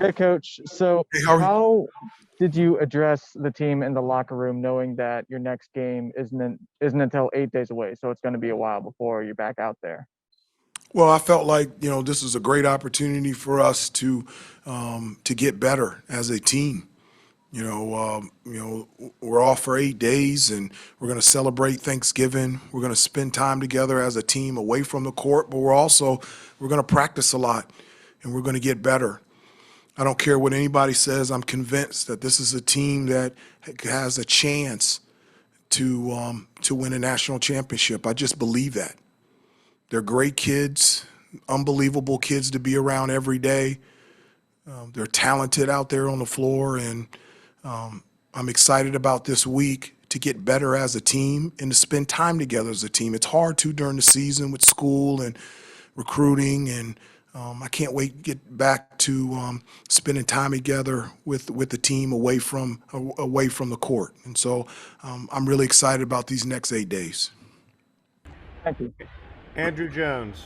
Hey, Coach. So, Hey, how are you? how did you address the team in the locker room, knowing that your next game isn't until 8 days away? So it's going to be a while before you're back out there. Well, I felt like this is a great opportunity for us to get better as a team. We're off for 8 days, and we're going to celebrate Thanksgiving. We're going to spend time together as a team away from the court, but we're going to practice a lot, and we're going to get better. I don't care what anybody says. I'm convinced that this is a team that has a chance to win a national championship. I just believe that. They're great kids, unbelievable kids to be around every day. They're talented out there on the floor, and I'm excited about this week to get better as a team and to spend time together as a team. It's hard to during the season with school and recruiting, and I can't wait to get back to spending time together with the team away from the court. And so I'm really excited about these next 8 days. Thank you. Andrew Jones.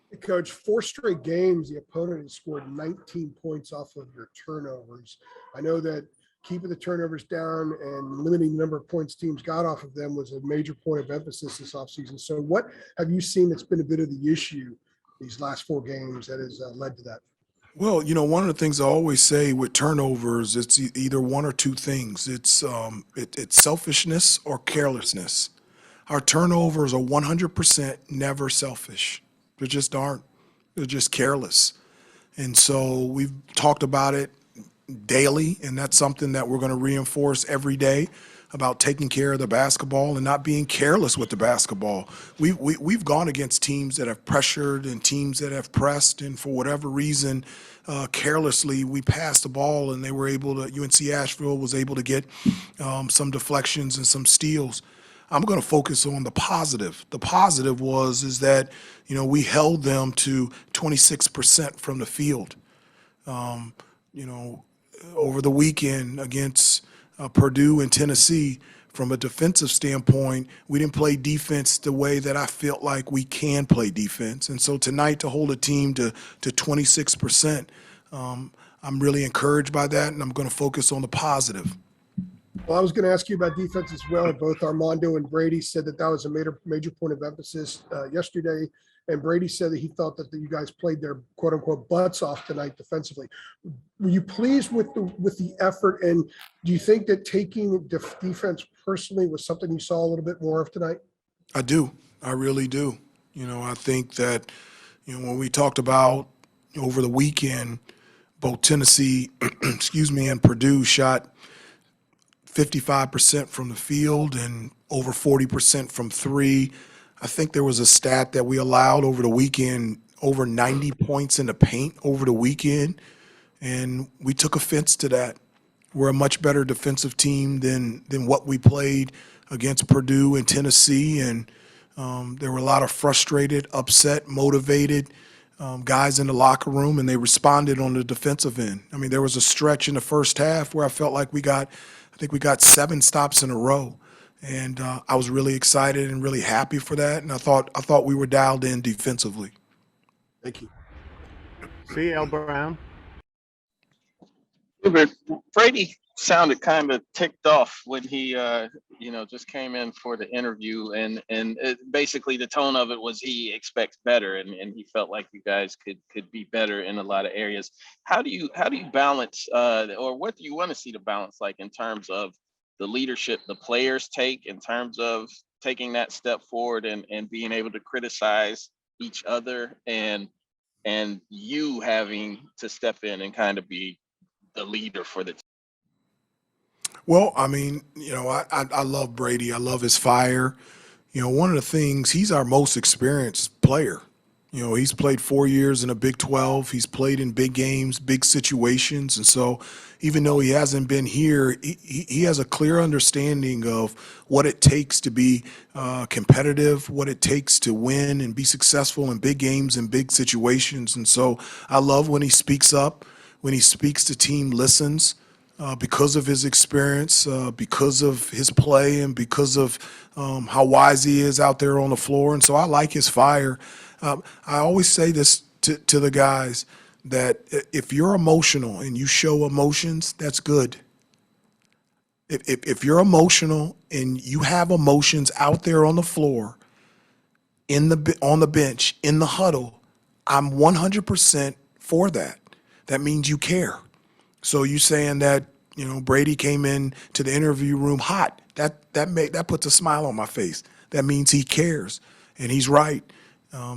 Hey, Coach, four straight games, the opponent has scored 19 points off of your turnovers. I know that keeping the turnovers down and limiting the number of points teams got off of them was a major point of emphasis this offseason. So what have you seen that's been a bit of the issue these last four games that has led to that? Well, one of the things I always say with turnovers, it's either one or two things. It's selfishness or carelessness. Our turnovers are 100% never selfish. They just aren't. They're just careless. And so we've talked about it daily, and that's something that we're going to reinforce every day about taking care of the basketball and not being careless with the basketball. We've gone against teams that have pressured and teams that have pressed, and for whatever reason, carelessly, we passed the ball, and they were able to. UNC Asheville was able to get some deflections and some steals. I'm going to focus on the positive. The positive is that we held them to 26% from the field. Over the weekend against Purdue and Tennessee, from a defensive standpoint, we didn't play defense the way that I felt like we can play defense. And so tonight, to hold a team to 26%, I'm really encouraged by that, and I'm going to focus on the positive. Well, I was going to ask you about defense as well. Both Armando and Brady said that was a major point of emphasis yesterday. And Brady said that he thought that you guys played their quote unquote butts off tonight defensively. Were you pleased with the effort? And do you think that taking defense personally was something you saw a little bit more of tonight? I do. I really do. I think that, when we talked about over the weekend, both Tennessee, and Purdue shot 55% from the field and over 40% from three. I think there was a stat that we allowed over the weekend, over 90 points in the paint over the weekend, and we took offense to that. We're a much better defensive team than what we played against Purdue and Tennessee, and there were a lot of frustrated, upset, motivated guys in the locker room, and they responded on the defensive end. I mean, there was a stretch in the first half where I felt like we got 7 stops in a row. And I was really excited and really happy for that. And I thought we were dialed in defensively. Thank you. C.L. Brown. Hubert, Brady sounded kind of ticked off when he, just came in for the interview, and basically the tone of it was he expects better, and he felt like you guys could be better in a lot of areas. How do you balance, or what do you want to see the balance like in terms of the leadership the players take in terms of taking that step forward and being able to criticize each other, and you having to step in and kind of be the leader for the team? Well, I mean, I love Brady. I love his fire. One of the things, he's our most experienced player. He's played 4 years in a Big 12. He's played in big games, big situations. And so even though he hasn't been here, he has a clear understanding of what it takes to be competitive, what it takes to win and be successful in big games and big situations. And so I love when he speaks up, when he speaks, the team listens. Because of his experience, because of his play, and because of how wise he is out there on the floor. And so I like his fire. I always say this to the guys, that if you're emotional and you show emotions, that's good. If you're emotional and you have emotions out there on the floor, on the bench, in the huddle, I'm 100% for that. That means you care. So you saying that, Brady came in to the interview room hot. That puts a smile on my face. That means he cares, and he's right.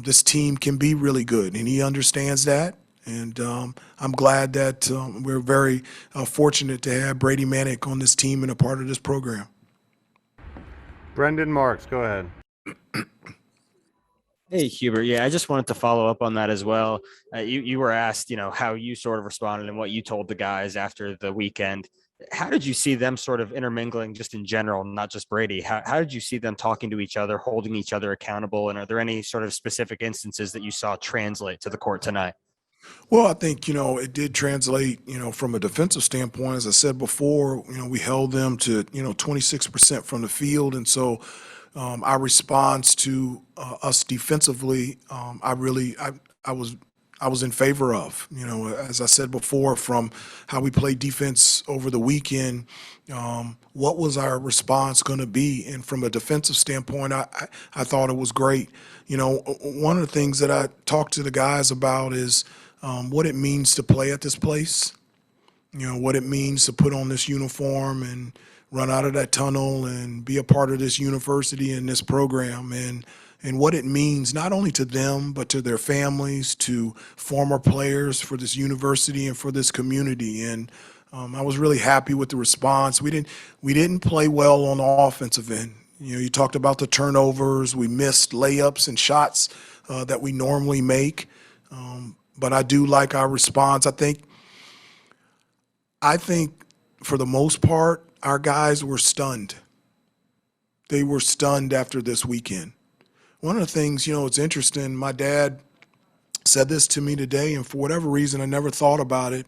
This team can be really good, and he understands that. And I'm glad that we're very fortunate to have Brady Manick on this team and a part of this program. Brendan Marks, go ahead. Hey, Hubert. Yeah, I just wanted to follow up on that as well. You were asked, how you sort of responded and what you told the guys after the weekend. How did you see them sort of intermingling just in general, not just Brady? How did you see them talking to each other, holding each other accountable? And are there any sort of specific instances that you saw translate to the court tonight? Well, I think, it did translate, from a defensive standpoint. As I said before, we held them to, 26% from the field. And so our response to us defensively, I was in favor of, as I said before, from how we played defense over the weekend, what was our response going to be? And from a defensive standpoint, I thought it was great. One of the things that I talked to the guys about is what it means to play at this place, what it means to put on this uniform and run out of that tunnel and be a part of this university and this program, and what it means not only to them but to their families, to former players, for this university and for this community. And I was really happy with the response. We didn't play well on the offensive end. You talked about the turnovers. We missed layups and shots that we normally make. But I do like our response. I think for the most part, our guys were stunned. They were stunned after this weekend. One of the things, it's interesting, my dad said this to me today, and for whatever reason, I never thought about it,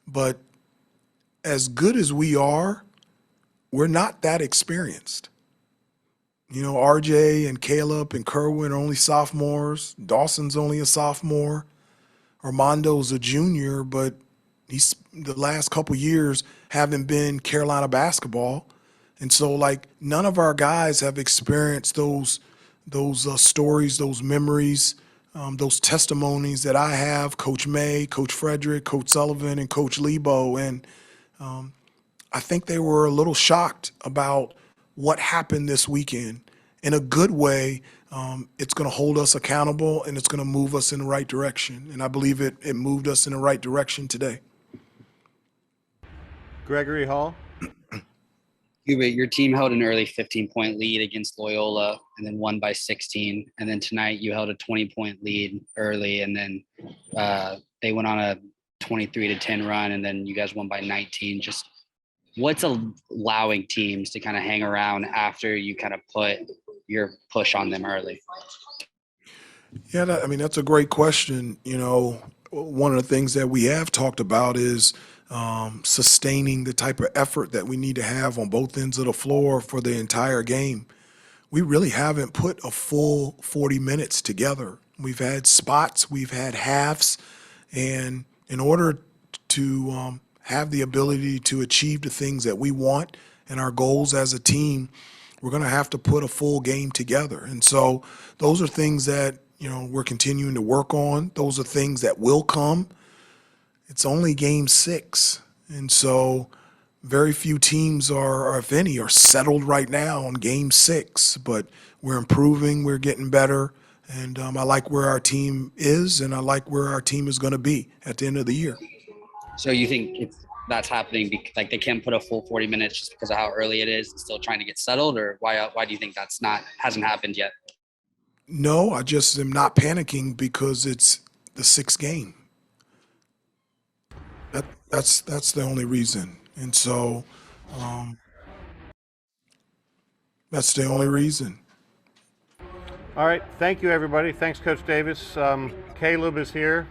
but as good as we are, we're not that experienced. RJ and Caleb and Kerwin are only sophomores. Dawson's only a sophomore. Armando's a junior, but he's the last couple years haven't been Carolina basketball. And so, none of our guys have experienced those stories, those memories, those testimonies that I have, Coach May, Coach Frederick, Coach Sullivan, and Coach Lebo. And I think they were a little shocked about what happened this weekend. In a good way, it's going to hold us accountable, and it's going to move us in the right direction. And I believe it moved us in the right direction today. Gregory Hall. Hubert, your team held an early 15-point lead against Loyola and then won by 16. And then tonight you held a 20-point lead early, and then they went on a 23-10 run, and then you guys won by 19. Just what's allowing teams to kind of hang around after you kind of put your push on them early? Yeah, that's a great question. One of the things that we have talked about is sustaining the type of effort that we need to have on both ends of the floor for the entire game. We really haven't put a full 40 minutes together. We've had spots, we've had halves, and in order to have the ability to achieve the things that we want and our goals as a team, we're going to have to put a full game together. And so those are things that, we're continuing to work on. Those are things that will come. It's only game 6. And so very few teams are, if any, are settled right now on game 6, but we're improving, we're getting better. And I like where our team is, and I like where our team is going to be at the end of the year. So you think that's happening, they can't put a full 40 minutes just because of how early it is and still trying to get settled, or why do you think hasn't happened yet? No, I just am not panicking because it's the 6th game. That's the only reason. And so that's the only reason. All right. Thank you, everybody. Thanks, Coach Davis. Caleb is here.